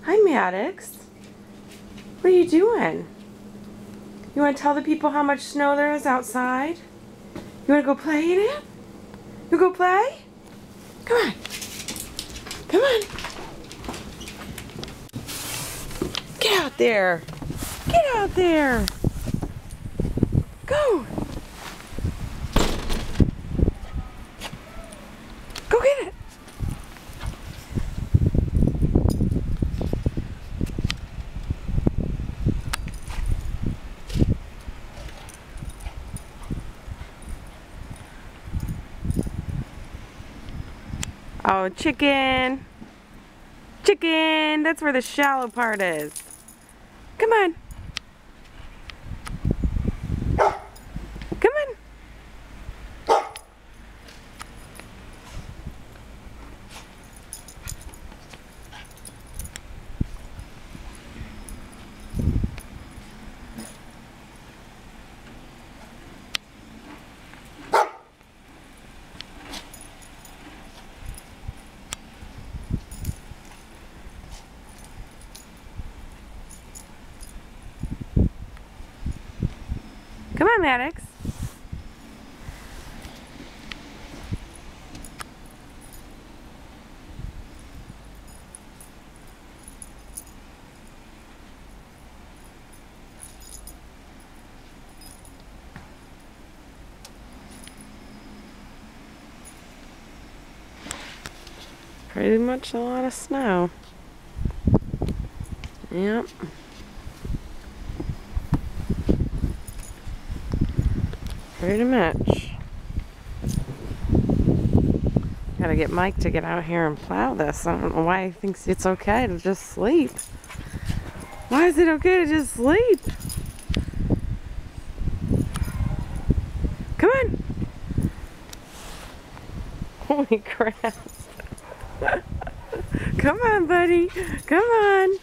Hi, Maddox. What are you doing? You want to tell the people how much snow there is outside? You want to go play in it? You go play? Come on. Come on. Get out there. Get out there. Go. Go get it. Oh, chicken. Chicken. That's where the shallow part is. Come on. Come on. Come on, Maddox. Pretty much a lot of snow. Yep. Pretty much. Gotta get Mike to get out here and plow this. I don't know why he thinks it's okay to just sleep. Why is it okay to just sleep? Come on. Holy crap. Come on, buddy. Come on.